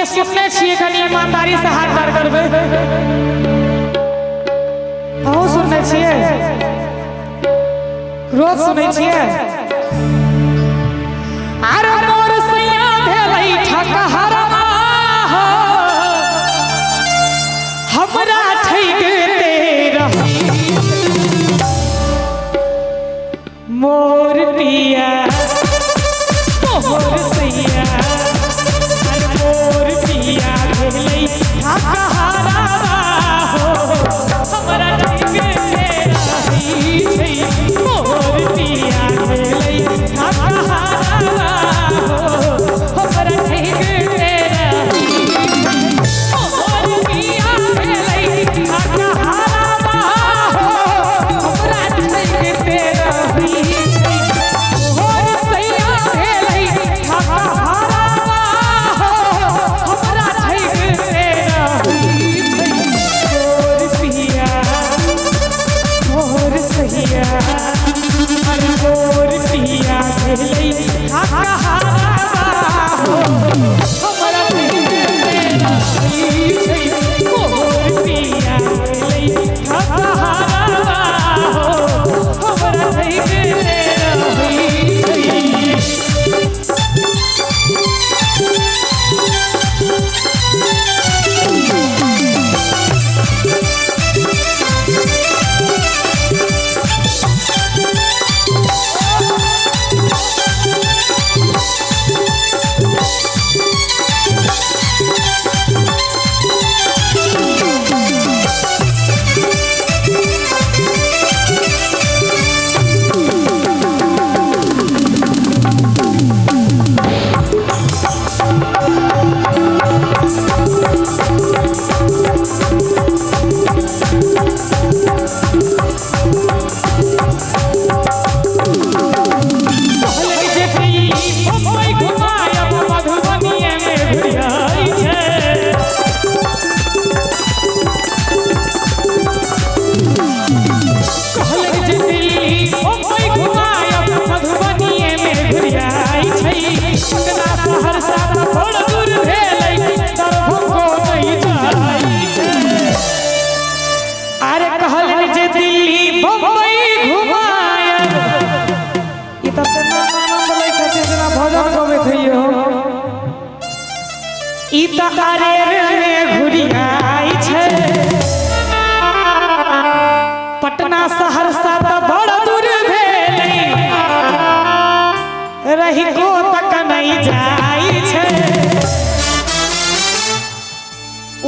के सुनने छिए कनी ईमानदारी से हाथ डार करबे बहुत सुनने छिए रोज सुनै छिए अरे मोर सैया भेलै ठकहरवा हो हमरा ठैगते रही मोर पिया मोर सैया अरे मोर पिया भेलै ठकहरवा हो हमरा ठैगते रही मोर पिया भेलै ठकहरवा हो हमरा ठैगते रही मोर पिया भेलै ठकहरवा हो हमरा ठैगते रही मोर सैया भेलै ठकहरवा हो हमरा ठैगते रही मोर पिया मोर सैया अरे मोर पिया भेलै ठकहरवा हो हमरा ठैगते रही मोर पिया भेलै ठकहरवा हो हमरा ठैगते रही पटना सहरसा तो बड़ दूर भेलै रही को तक नहीं जाई छे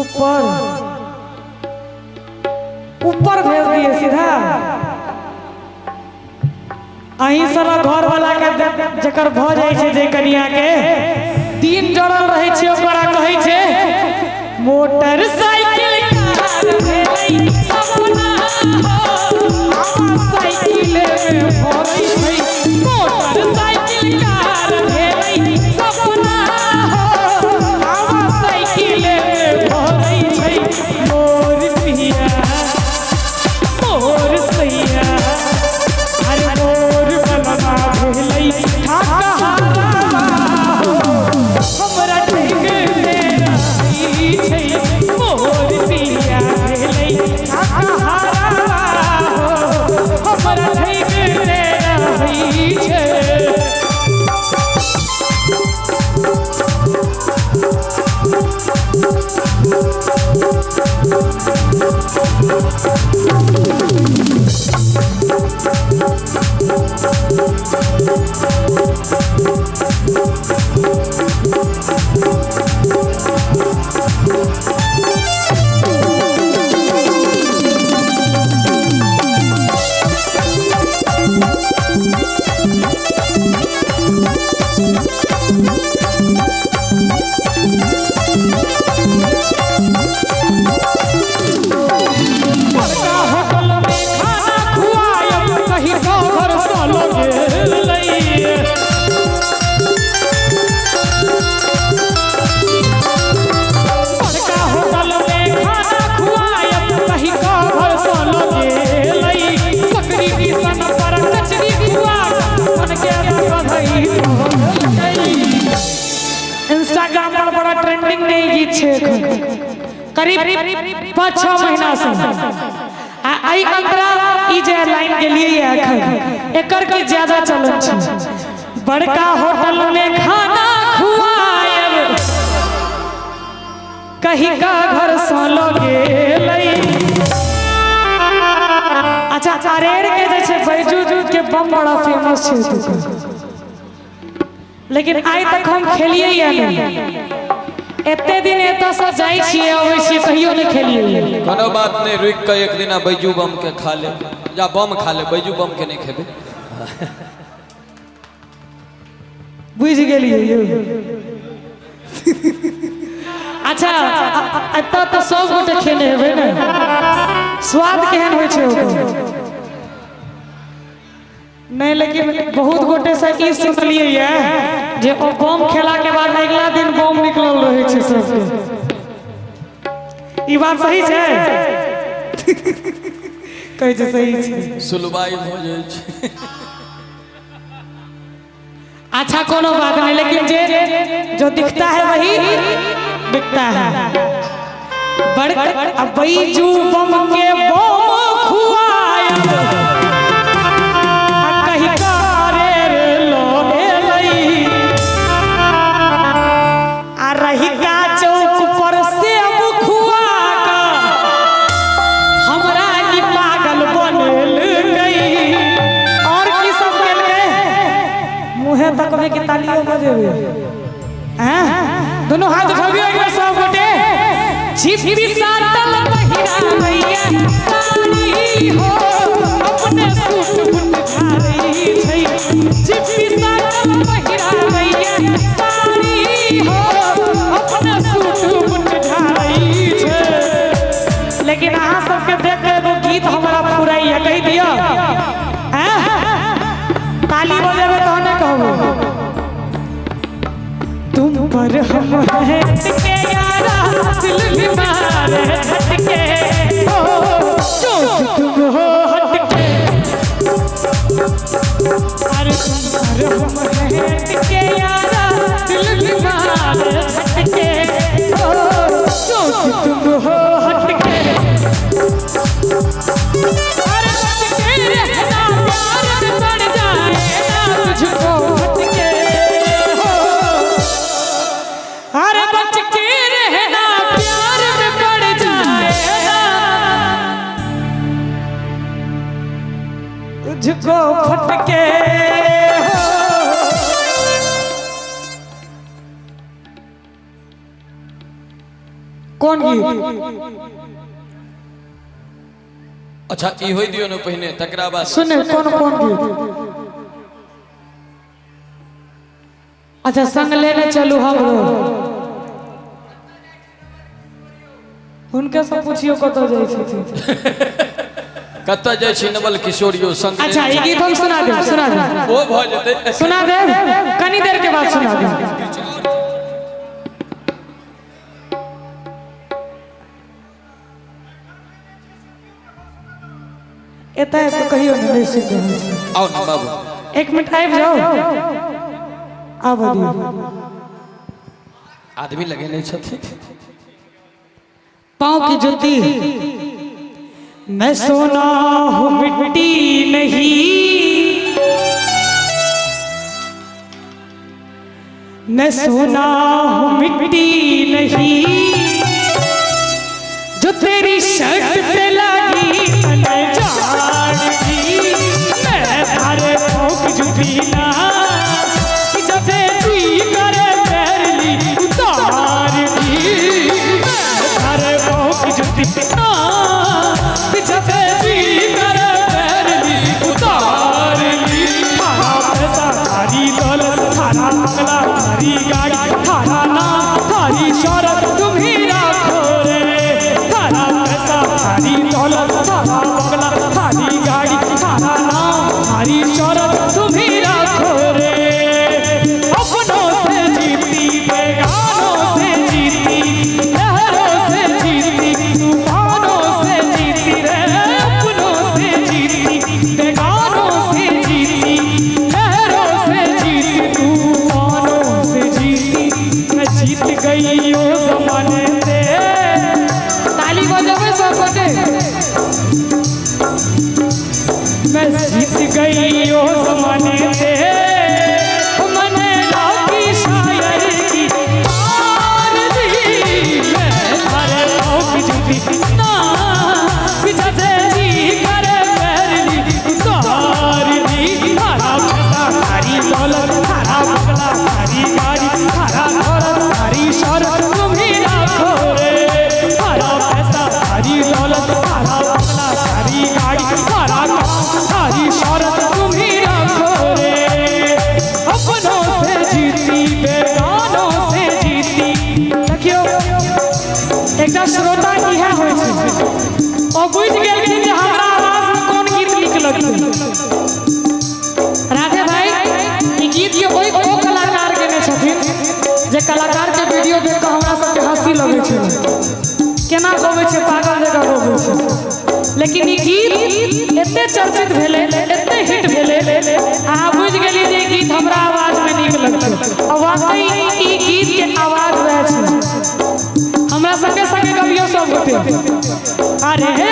ऊपर ऊपर भेज दिए सीधा अहीं सारा घर वाला के जकर भ जाय छे जे कनिया के दिन जड़ल रहे छे ओकरा कहै छे मोटरसाइकिल कार भेलै सपना हो साइकिल में भरै छै मोटरसाइकिल कार भेलै सपना हो साइकिल में भरै छै मोर पिया मोर सैया अरे मोर बलमा भेलै ठकहरवा हो हमरा ठैगते रही मोर पिया भेलै ठकहरवा हो हमरा ठैगते रही करीब 5-6 महीना से आई अंतरा ई जे लाइन के लिए आखर एकर के ज्यादा चलन छै। बड़का होटल में खाना खुआएब कहीं का घर सालो गेलै। अच्छा अरेर के जे छै बैजू के बम बड़ा फेमस छै, लेकिन आज तक हम खेलिए या नहीं। एते दिन एत से जाई छिए अबै छिए कहियो नहीं खेलिए। कोनो बात नहीं, रुक के एक दिन बैजू बम के खा ले, या बम खा ले, बैजू बम के नहीं खेबे। बुझ गेलिए। अच्छा एत तो सब गोटे खेले हेबे ना, स्वाद केहन होय छै ओकर नहीं, लेकिन बहुत गोटे से ई सुनलिए ये जे ओ बम खेला के बाद अगला दिन बम निकलल रहे छै सबके। ई बात सही छै? कहै छै सही छै, सुलवाई हो जाय छै। अच्छा कोनो बात नहीं, लेकिन जो दिखता है वही बिकता है। बड़ बैजू बम के बम खुआएब तकबे की तालियों बजेबे। हैं दोनों हाथ उठाबियो एक बार सब गोटे। छिपी सातल पहिरा मैया साड़ी हो अपने सूट बुट झाड़ी छै। छिपी सातल पहिरा मैया साड़ी हो अपने सूट बुट झाड़ी छै। लेकिन अहाँ सबके देख एगो गीत हमरा फुराइया कहि दियो। ताली बजेबे तो ने कहबो तुम पर हम हट के यारा दिल बीमार हटके हो चोट तुम हो हटके। अरे तुम पर हम हट के यारा दिल बीमार हटके हो चोट तुम हो हटके। अरे हटके रहना प्यार में पड़ जाए तुझको हटके हो। अरे बच के रहना प्यार में पड़ जाएगा तुझको फटके हो। कौन गीत? अच्छा ई होई दियो न पहिने तकरा बाद सुने कौन गीत? अच्छा संग लेने चलू हम उनके सब पूछियो कत जाय छथिन। कत जाय छी नवल किशोरियो संग। अच्छा ई गीत हम सुना दे ओ भ जते सुना दे कनी देर के बाद सुना दे। एता तो कहियो नहीं सुन। आओ ना बाबू एक मिनट आबि जाओ। अब आदमी लगे नहीं छथि। पाँव की जुती मैं सोना हूँ मिट्टी नहीं, मैं सोना हूँ मिट्टी नहीं, जो तेरी शर्ट पे लगी मैं जान दी। मैं थारे पाँव की जुती ना गाड़ी थारा नाम थारी शौहरत तुम्ही राखो रे, थारा पैसा थारी सब बटे मैं जीत गई ओ जमाने से मैंने राखी शायर की हार दी मैं हर की झूठी ना पीछा तेरी कर मेरी उतार दी हरा पैसा हरी दौलत हरा बंगला हरी गाड़ी हरा दौलत हरी शौहरत तुम ही राखो रे हरा पैसा हरी दौलत हरा बंगला हरी गाड़ी हरा हरी शौहरत तुम ही राखो रे अपनों से जीती बेगानों से जीती देखियो एकटा श्रोता इहा होय छै ओ बुझ गेलखिन जे हमरा आवाज में कोन गीत नीक लगतै राधे भाई ई गीत के ओइ ओ कलाकार केने छथिन जे कलाकार के वीडियो देख के हमरा सबके हंसी लगै छै केना गबै छै पागल जकाँ गबै छै लेकिन ई गीत एते चर्चित भेले एते हिट भेले अहाँ बुझ गेलिए जे ई गीत हमरा आवाज में नीक लगतै आ वाकई ई गीत के आवाज वह छै हमरा संगे संगे गबियो सब गोटे अरे हे